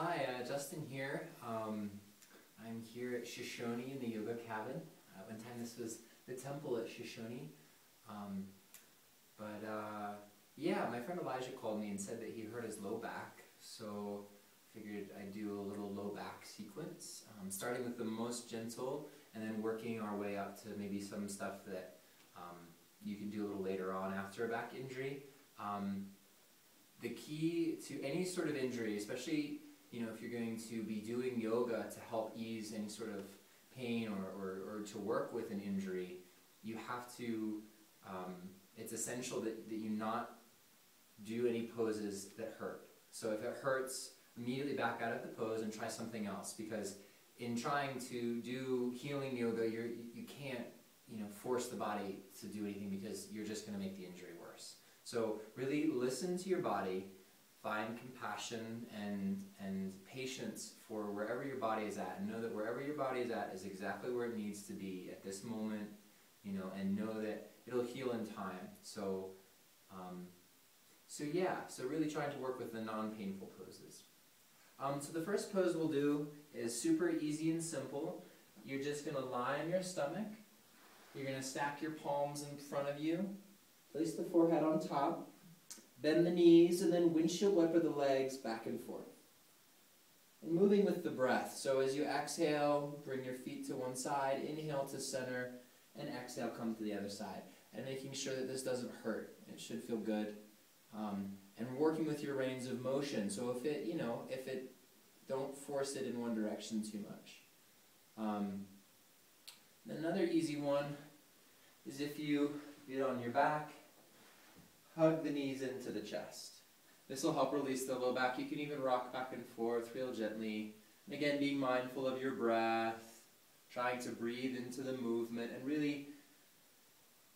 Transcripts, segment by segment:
Hi, Justin here. I'm here at Shoshone in the yoga cabin. One time this was the temple at Shoshone. Yeah, my friend Elijah called me and said that he hurt his low back, so figured I'd do a little low back sequence, starting with the most gentle and then working our way up to maybe some stuff that you can do a little later on after a back injury. The key to any sort of injury, especially if you're going to be doing yoga to help ease any sort of pain or to work with an injury, you have to, it's essential that you not do any poses that hurt. So if it hurts, immediately back out of the pose and try something else, because in trying to do healing yoga, you can't force the body to do anything, because you're just going to make the injury worse. So really listen to your body, find compassion and patience for wherever your body is at, and know that wherever your body is at is exactly where it needs to be at this moment, and know that it'll heal in time. So so really trying to work with the non-painful poses. So the first pose we'll do is super easy and simple. You're just going to lie on your stomach. You're going to stack your palms in front of you. Place the forehead on top. Bend the knees and then windshield wiper the legs back and forth. And moving with the breath. So as you exhale, bring your feet to one side. Inhale to center. And exhale, come to the other side. And making sure that this doesn't hurt. It should feel good. And working with your range of motion. So if it, don't force it in one direction too much. Another easy one is if you get on your back, hug the knees into the chest. This will help release the low back. You can even rock back and forth real gently. And again, being mindful of your breath, trying to breathe into the movement, and really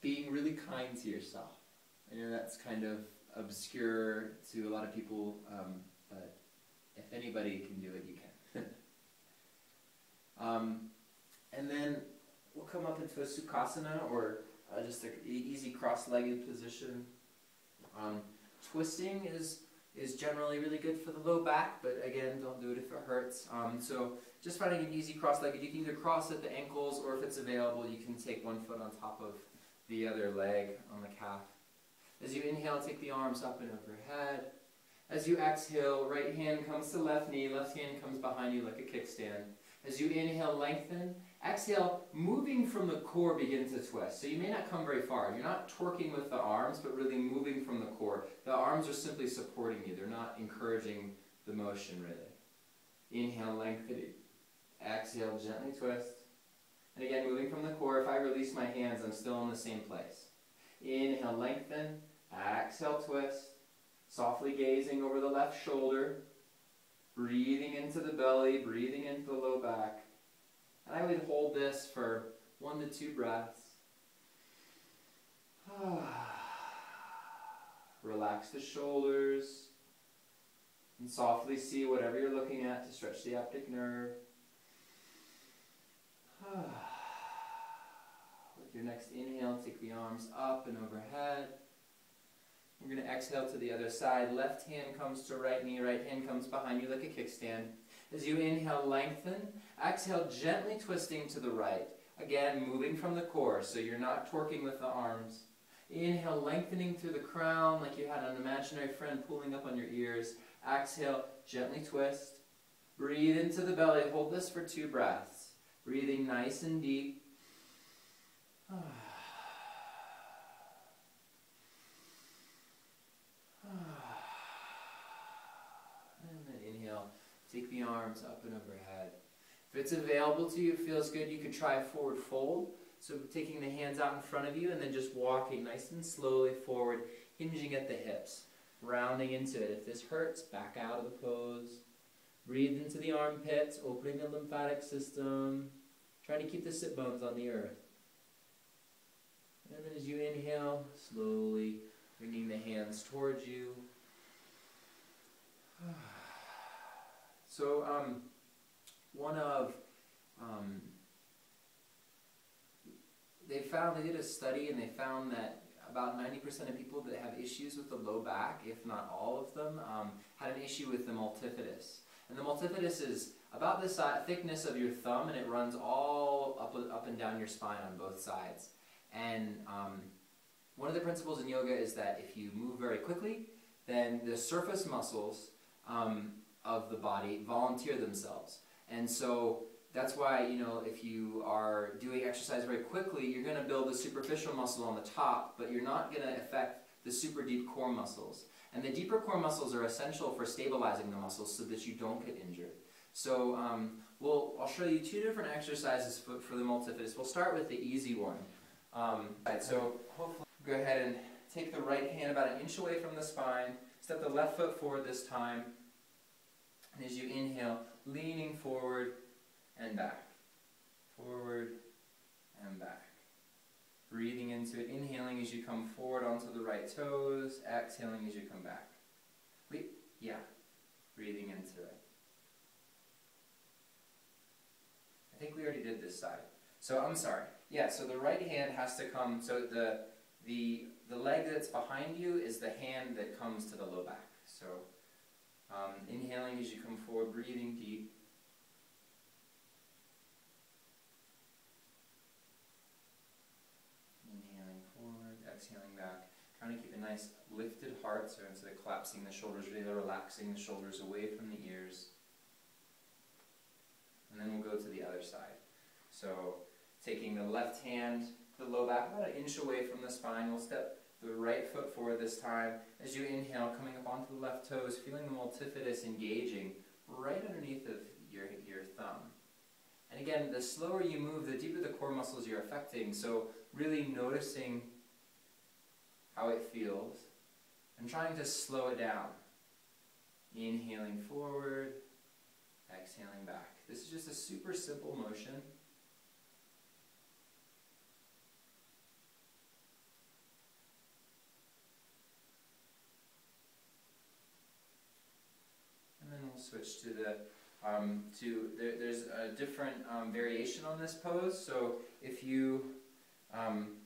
being really kind to yourself. I know that's kind of obscure to a lot of people, but if anybody can do it, you can. And then we'll come up into a Sukhasana, or just an easy cross-legged position. Twisting is generally really good for the low back, but again, don't do it if it hurts. So just finding an easy cross-legged. You can either cross at the ankles, or if it's available, you can take one foot on top of the other leg on the calf. As you inhale, take the arms up and overhead. As you exhale, right hand comes to left knee, left hand comes behind you like a kickstand. As you inhale, lengthen. Exhale, moving from the core, begin to twist. So you may not come very far. You're not torquing with the arms, but really moving from the core. The arms are simply supporting you. They're not encouraging the motion, really. Inhale, lengthening. Exhale, gently twist. And again, moving from the core. If I release my hands, I'm still in the same place. Inhale, lengthen. Exhale, twist. Softly gazing over the left shoulder. Breathing into the belly, breathing into the low back. And I would hold this for 1 to 2 breaths. Relax the shoulders. And softly see whatever you're looking at to stretch the optic nerve. With your next inhale, take the arms up and overhead. We're going to exhale to the other side. Left hand comes to right knee, right hand comes behind you like a kickstand. As you inhale, lengthen. Exhale, gently twisting to the right. Again, moving from the core, so you're not torquing with the arms. Inhale, lengthening through the crown like you had an imaginary friend pulling up on your ears. Exhale, gently twist. Breathe into the belly. Hold this for 2 breaths. Breathing nice and deep. Take the arms up and overhead. If it's available to you, it feels good, you could try a forward fold. So taking the hands out in front of you and then just walking nice and slowly forward, hinging at the hips, rounding into it. If this hurts, back out of the pose. Breathe into the armpits, opening the lymphatic system, trying to keep the sit bones on the earth. And then as you inhale, slowly bringing the hands towards you. So, they did a study and they found that about 90% of people that have issues with the low back, if not all of them, had an issue with the multifidus. And the multifidus is about the thickness of your thumb, and it runs all up and down your spine on both sides. And one of the principles in yoga is that if you move very quickly, then the surface muscles of the body volunteer themselves. And so that's why, you know, if you are doing exercise very quickly, you're going to build the superficial muscle on the top, but you're not going to affect the super deep core muscles. And the deeper core muscles are essential for stabilizing the muscles so that you don't get injured. So I'll show you two different exercises for the multifidus. We'll start with the easy one. So hopefully go ahead and take the right hand about an inch away from the spine. Step the left foot forward this time. And as you inhale, leaning forward and back. Forward and back. Breathing into it, inhaling as you come forward onto the right toes, exhaling as you come back. Breathing into it. I think we already did this side. So I'm sorry. Yeah, so the right hand has to come, so the leg that's behind you is the hand that comes to the low back. So inhaling as you come forward, breathing deep. Inhaling forward, exhaling back. Trying to keep a nice lifted heart, so instead of collapsing the shoulders, really relaxing the shoulders away from the ears. And then we'll go to the other side. So taking the left hand to the low back, about an inch away from the spine, we'll step the right foot forward this time. As you inhale, coming up onto the left toes, feeling the multifidus engaging right underneath of your thumb. And again, the slower you move, the deeper the core muscles you're affecting. So really noticing how it feels and trying to slow it down. Inhaling forward, exhaling back. This is just a super simple motion. And then we'll switch to there's a different variation on this pose. So if you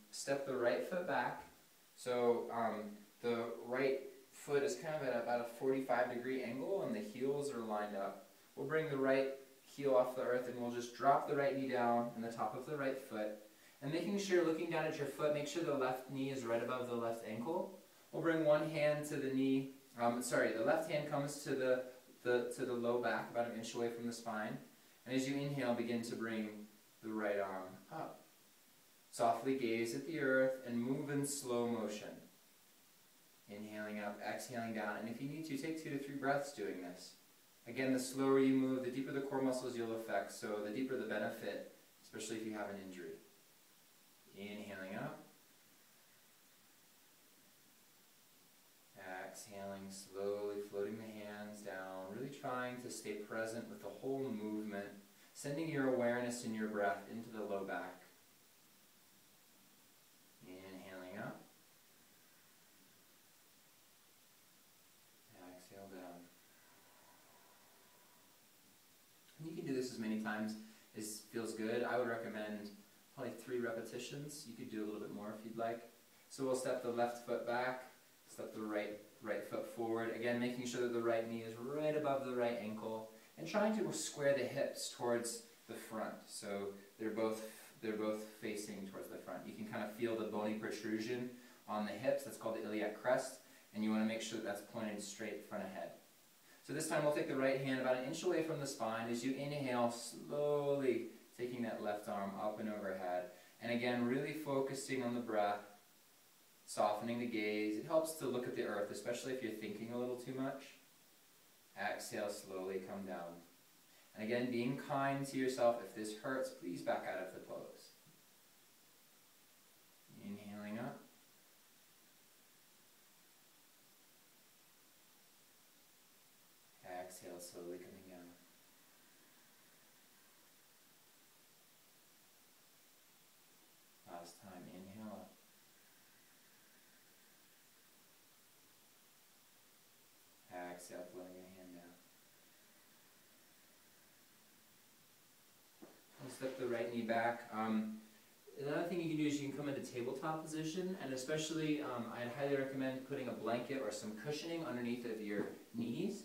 step the right foot back, so the right foot is kind of at about a 45-degree angle and the heels are lined up. We'll bring the right heel off the earth and we'll just drop the right knee down on the top of the right foot. And making sure, looking down at your foot, make sure the left knee is right above the left ankle. We'll bring one hand to the knee, the left hand comes to the low back, about an inch away from the spine. And as you inhale, begin to bring the right arm up. Softly gaze at the earth and move in slow motion. Inhaling up, exhaling down, and if you need to, take 2 to 3 breaths doing this. Again, the slower you move, the deeper the core muscles you'll affect, so the deeper the benefit, especially if you have an injury. Inhaling up. Exhaling, slowly floating the hands down, really trying to stay present with the whole movement, sending your awareness and your breath into the low back. Inhaling up. Exhale down. And you can do this as many times as feels good. I would recommend probably 3 repetitions. You could do a little bit more if you'd like. So we'll step the left foot back, step the right foot forward. Again, making sure that the right knee is right above the right ankle, and trying to square the hips towards the front. So they're both facing towards the front. You can kind of feel the bony protrusion on the hips. That's called the iliac crest, and you want to make sure that that's pointed straight front ahead. So this time we'll take the right hand about an inch away from the spine. As you inhale, slowly taking that left arm up and overhead. And again, really focusing on the breath, softening the gaze. It helps to look at the earth, especially if you're thinking a little too much. Exhale, slowly come down. And again, being kind to yourself. If this hurts, please back out of the pose. Inhaling up. Exhale, slowly coming down. Last time, inhale up. Exhale, floating the hand down. We'll step the right knee back. Another thing you can do is you can come into tabletop position, and especially I'd highly recommend putting a blanket or some cushioning underneath of your knees.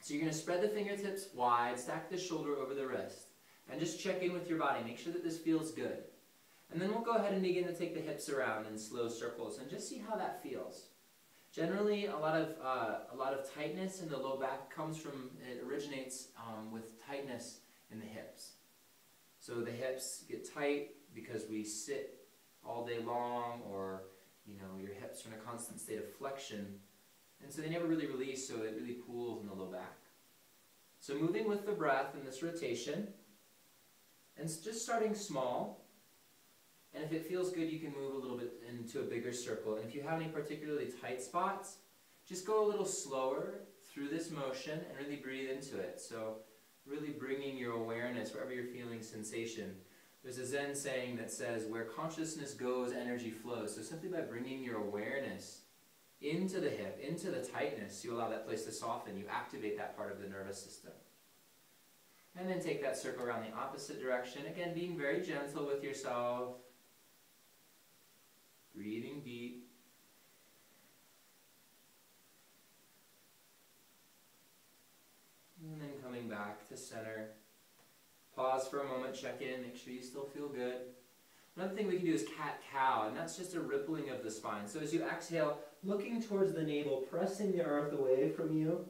So you're going to spread the fingertips wide, stack the shoulder over the wrist, and just check in with your body. Make sure that this feels good. And then we'll go ahead and begin to take the hips around in slow circles and just see how that feels. Generally, a lot of tightness in the low back comes from, it originates with tightness in the hips. So the hips get tight because we sit all day long, or your hips are in a constant state of flexion, and so they never really release, so it really pools in the low back. So moving with the breath in this rotation, and just starting small. And if it feels good, you can move a little bit into a bigger circle. And if you have any particularly tight spots, just go a little slower through this motion and really breathe into it. So really bringing your awareness wherever you're feeling sensation. There's a Zen saying that says, where consciousness goes, energy flows. So simply by bringing your awareness into the hip, into the tightness, you allow that place to soften. You activate that part of the nervous system. And then take that circle around the opposite direction. Again, being very gentle with yourself. Breathing deep. And then coming back to center. Pause for a moment, check in, make sure you still feel good. Another thing we can do is cat-cow, and that's just a rippling of the spine. So as you exhale, looking towards the navel, pressing the earth away from you,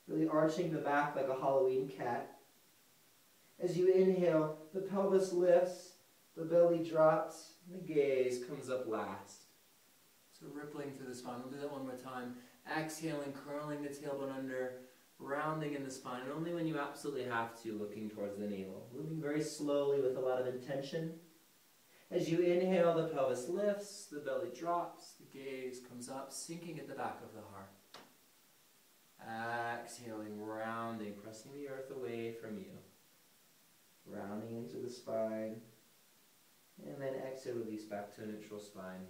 really arching the back like a Halloween cat. As you inhale, the pelvis lifts, the belly drops, and the gaze comes up last. So rippling through the spine. We'll do that one more time. Exhaling, curling the tailbone under, rounding in the spine, and only when you absolutely have to, looking towards the navel. Moving very slowly with a lot of intention. As you inhale, the pelvis lifts, the belly drops, the gaze comes up, sinking at the back of the heart. Exhaling, rounding, pressing the earth away from you. Rounding into the spine. And then exhale, release back to a neutral spine.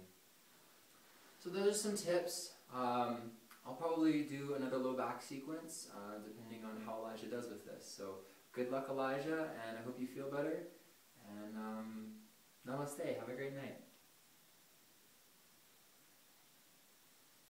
So those are some tips. I'll probably do another low back sequence depending on how Elijah does with this. So good luck, Elijah, and I hope you feel better. And namaste. Have a great night.